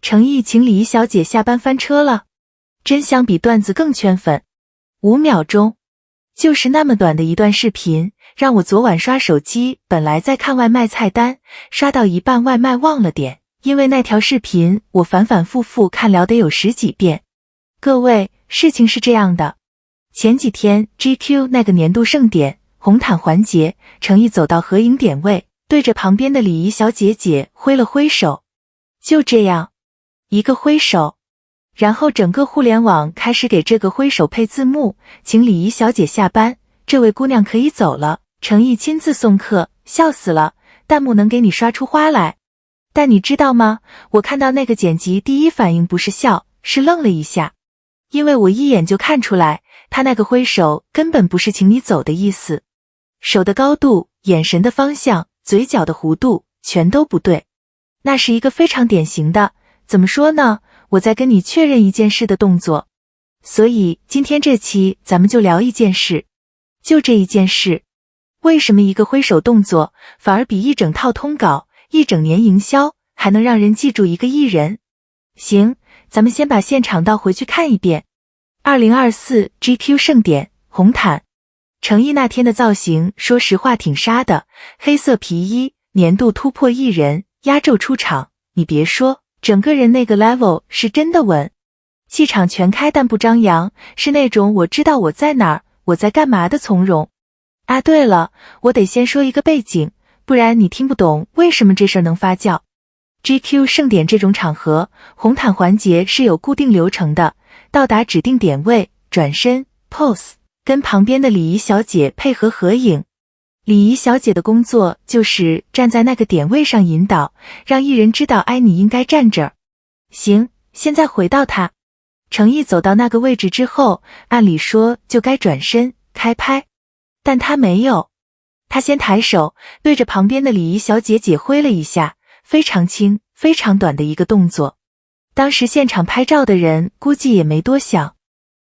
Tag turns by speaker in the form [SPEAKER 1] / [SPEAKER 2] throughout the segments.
[SPEAKER 1] 诚意请李怡小姐下班翻车了，真相比段子更圈粉。5秒钟，就是那么短的一段视频，让我昨晚刷手机，本来在看外卖菜单，刷到一半外卖忘了点，因为那条视频我反反复复看了得有10几遍。各位，事情是这样的，前几天 GQ 那个年度盛典红毯环节，诚意走到合影点位，对着旁边的李怡小姐姐挥了挥手，就这样一个挥手，然后整个互联网开始给这个挥手配字幕，请李怡小姐下班，这位姑娘可以走了，诚意亲自送客，笑死了，弹幕能给你刷出花来。但你知道吗，我看到那个剪辑第一反应不是笑，是愣了一下，因为我一眼就看出来，他那个挥手根本不是请你走的意思，手的高度、眼神的方向、嘴角的弧度全都不对，那是一个非常典型的，怎么说呢，我在跟你确认一件事的动作。所以今天这期咱们就聊一件事，就这一件事，为什么一个挥手动作反而比一整套通稿、一整年营销还能让人记住一个艺人？行，咱们先把现场倒回去看一遍。2024 GQ 盛典红毯，诚意那天的造型说实话挺杀的，黑色皮衣，年度突破艺人，压轴出场，你别说，整个人那个 level 是真的稳，气场全开但不张扬，是那种我知道我在哪儿，我在干嘛的从容。啊，对了，我得先说一个背景，不然你听不懂为什么这事儿能发酵。GQ 盛典这种场合，红毯环节是有固定流程的，到达指定点位，转身 pose， 跟旁边的礼仪小姐配合合影。礼仪小姐的工作就是站在那个点位上引导，让艺人知道，哎，你应该站这儿。行，现在回到他。诚意走到那个位置之后，按理说就该转身开拍，但他没有，他先抬手对着旁边的礼仪小姐姐挥了一下，非常轻非常短的一个动作。当时现场拍照的人估计也没多想，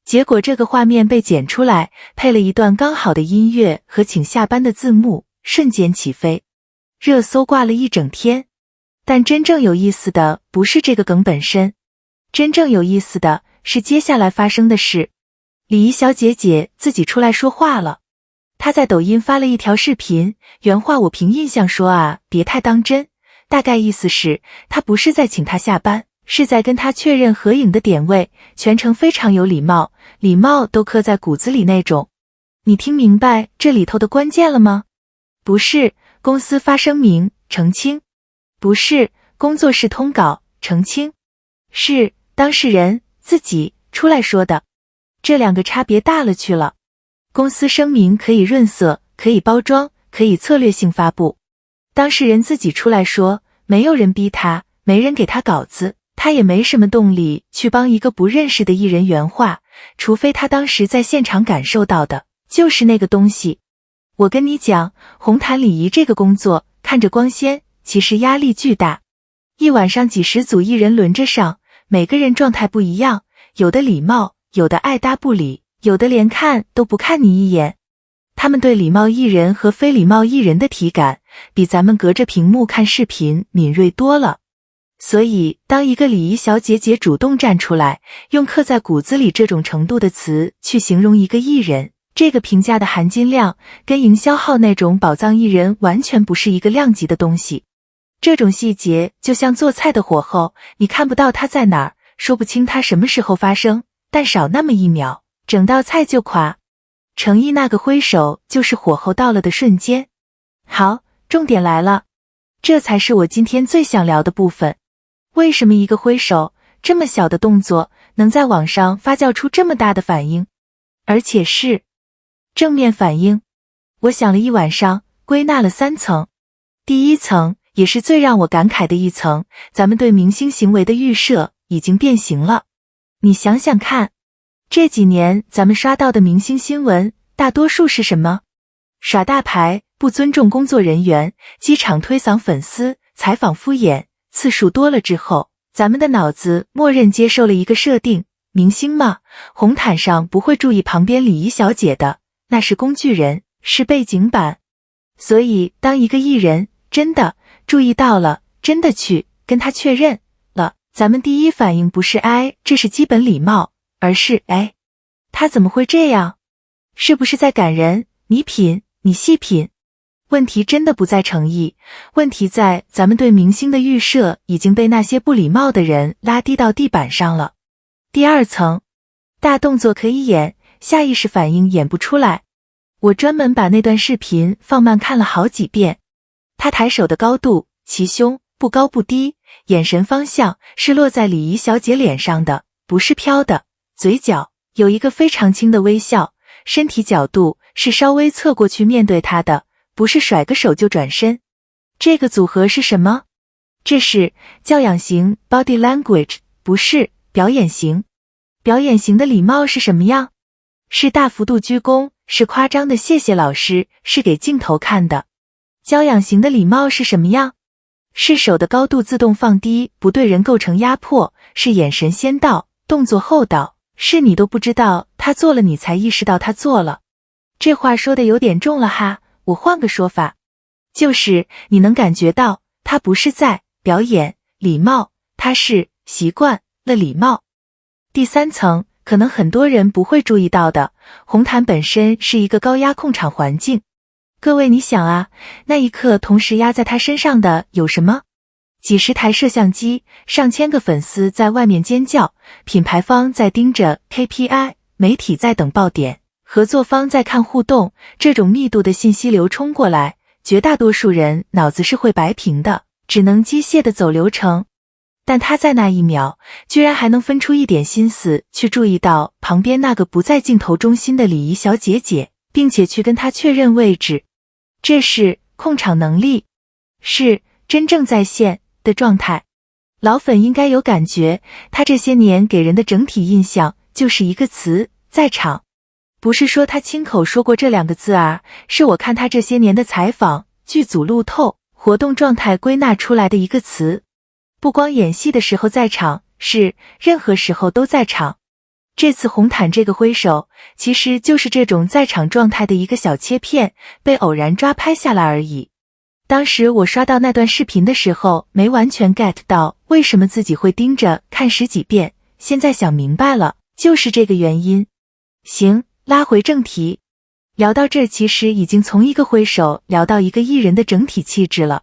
[SPEAKER 1] 结果这个画面被剪出来，配了一段刚好的音乐和请下班的字幕，瞬间起飞，热搜挂了一整天。但真正有意思的不是这个梗本身，真正有意思的是接下来发生的事。礼仪小姐姐自己出来说话了，她在抖音发了一条视频，原话我凭印象说啊，别太当真，大概意思是她不是在请她下班，是在跟他确认合影的点位，全程非常有礼貌，礼貌都刻在骨子里那种。你听明白这里头的关键了吗？不是公司发声明澄清，不是工作室通稿澄清，是当事人自己出来说的，这两个差别大了去了。公司声明可以润色，可以包装，可以策略性发布，当事人自己出来说，没有人逼他，没人给他稿子，他也没什么动力去帮一个不认识的艺人原话，除非他当时在现场感受到的就是那个东西。我跟你讲，红毯礼仪这个工作看着光鲜，其实压力巨大。一晚上几十组艺人轮着上，每个人状态不一样，有的礼貌，有的爱搭不理，有的连看都不看你一眼。他们对礼貌艺人和非礼貌艺人的体感，比咱们隔着屏幕看视频敏锐多了。所以当一个礼仪小姐姐主动站出来，用刻在骨子里这种程度的词去形容一个艺人，这个评价的含金量跟营销号那种宝藏艺人完全不是一个量级的东西。这种细节就像做菜的火候，你看不到它在哪儿，说不清它什么时候发生，但少那么1秒，整道菜就垮。诚意那个挥手就是火候到了的瞬间。好，重点来了，这才是我今天最想聊的部分。为什么一个挥手，这么小的动作，能在网上发酵出这么大的反应？而且是正面反应。我想了一晚上，归纳了3层。第一层，也是最让我感慨的一层，咱们对明星行为的预设已经变形了。你想想看，这几年咱们刷到的明星新闻，大多数是什么？耍大牌，不尊重工作人员，机场推搡粉丝，采访敷衍，次数多了之后，咱们的脑子默认接受了一个设定，明星嘛，红毯上不会注意旁边礼仪小姐的，那是工具人，是背景板。所以当一个艺人真的注意到了，真的去跟他确认了，咱们第一反应不是哎，这是基本礼貌，而是哎，他怎么会这样？是不是在赶人？你品，你细品。问题真的不在诚意，问题在咱们对明星的预设已经被那些不礼貌的人拉低到地板上了。第二层，大动作可以演，下意识反应演不出来。我专门把那段视频放慢看了好几遍。他抬手的高度，齐胸，不高不低，眼神方向是落在礼仪小姐脸上的，不是飘的，嘴角有一个非常轻的微笑，身体角度是稍微侧过去面对他的，不是甩个手就转身。这个组合是什么？这是教养型 body language， 不是表演型。表演型的礼貌是什么样？是大幅度鞠躬，是夸张的谢谢老师，是给镜头看的。教养型的礼貌是什么样？是手的高度自动放低，不对人构成压迫，是眼神先到，动作后到，是你都不知道他做了，你才意识到他做了。这话说的有点重了哈，我换个说法，就是你能感觉到他不是在表演礼貌，他是习惯了礼貌。第三层，可能很多人不会注意到的，红毯本身是一个高压控场环境。各位你想啊，那一刻同时压在他身上的有什么？几十台摄像机，上千个粉丝在外面尖叫，品牌方在盯着 KPI， 媒体在等爆点，合作方在看互动，这种密度的信息流冲过来，绝大多数人脑子是会白屏的，只能机械的走流程。但他在那一秒，居然还能分出一点心思去注意到旁边那个不在镜头中心的礼仪小姐姐，并且去跟她确认位置。这是控场能力，是真正在线的状态。老粉应该有感觉，他这些年给人的整体印象就是一个词，在场。不是说他亲口说过这两个字啊，是我看他这些年的采访、剧组路透、活动状态归纳出来的一个词。不光演戏的时候在场，是任何时候都在场。这次红毯这个挥手，其实就是这种在场状态的一个小切片，被偶然抓拍下来而已。当时我刷到那段视频的时候，没完全 get 到为什么自己会盯着看十几遍，现在想明白了，就是这个原因。行，拉回正题，聊到这其实已经从一个挥手聊到一个艺人的整体气质了。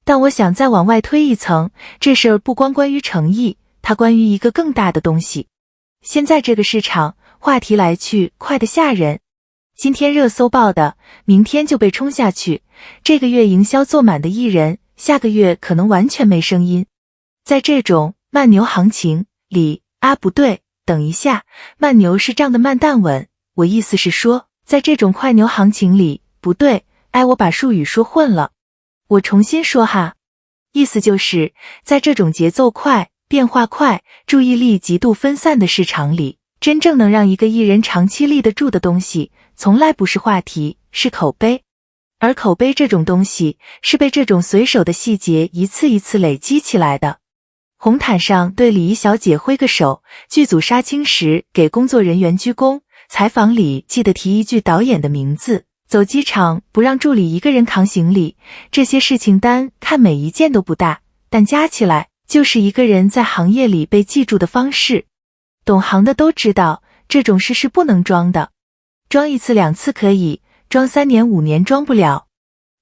[SPEAKER 1] 但我想再往外推一层，这事儿不光关于诚意，它关于一个更大的东西。现在这个市场，话题来去快得吓人，今天热搜报的，明天就被冲下去。这个月营销做满的艺人，下个月可能完全没声音。在这种慢牛行情里，啊不对，等一下，慢牛是涨的慢淡稳，我意思是说，在这种快牛行情里，不对，哎，我把术语说混了。我重新说哈，意思就是在这种节奏快、变化快、注意力极度分散的市场里，真正能让一个艺人长期立得住的东西，从来不是话题，是口碑。而口碑这种东西，是被这种随手的细节一次一次累积起来的。红毯上对礼仪小姐挥个手，剧组杀青时给工作人员鞠躬，采访里记得提一句导演的名字，走机场不让助理一个人扛行李，这些事情单看每一件都不大，但加起来就是一个人在行业里被记住的方式。懂行的都知道，这种事是不能装的，装一次两次可以，装3年5年装不了。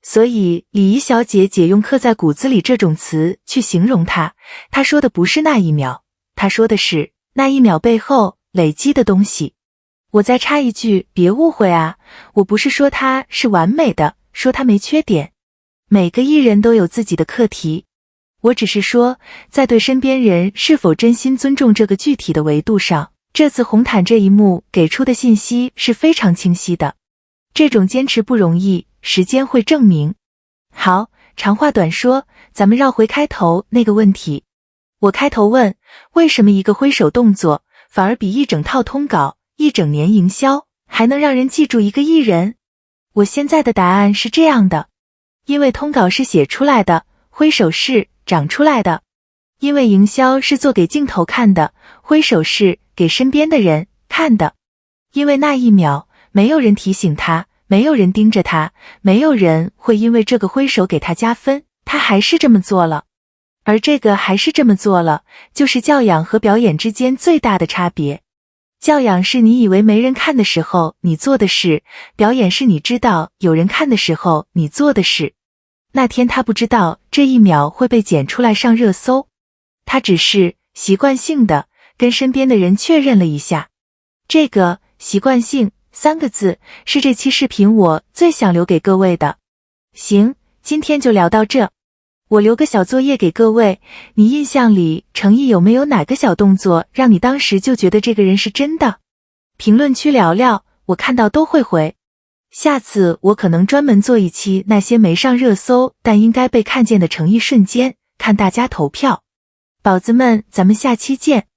[SPEAKER 1] 所以礼仪小姐姐用刻在骨子里这种词去形容她，她说的不是那一秒，她说的是那一秒背后累积的东西。我再插一句，别误会啊，我不是说她是完美的，说她没缺点。每个艺人都有自己的课题，我只是说，在对身边人是否真心尊重这个具体的维度上，这次红毯这一幕给出的信息是非常清晰的。这种坚持不容易，时间会证明。好，长话短说，咱们绕回开头那个问题。我开头问，为什么一个挥手动作，反而比一整套通稿、一整年营销，还能让人记住一个艺人？我现在的答案是这样的，因为通稿是写出来的，挥手是长出来的。因为营销是做给镜头看的，挥手是给身边的人看的。因为那一秒，没有人提醒他，没有人盯着他，没有人会因为这个挥手给他加分，他还是这么做了。而这个还是这么做了，就是教养和表演之间最大的差别。教养是你以为没人看的时候你做的事，表演是你知道有人看的时候你做的事。那天他不知道这一秒会被剪出来上热搜，他只是习惯性的跟身边的人确认了一下。这个习惯性3个字是这期视频我最想留给各位的。行，今天就聊到这。我留个小作业给各位，你印象里程毅有没有哪个小动作让你当时就觉得这个人是真的？评论区聊聊，我看到都会回。下次我可能专门做一期那些没上热搜但应该被看见的程毅瞬间，看大家投票。宝子们，咱们下期见。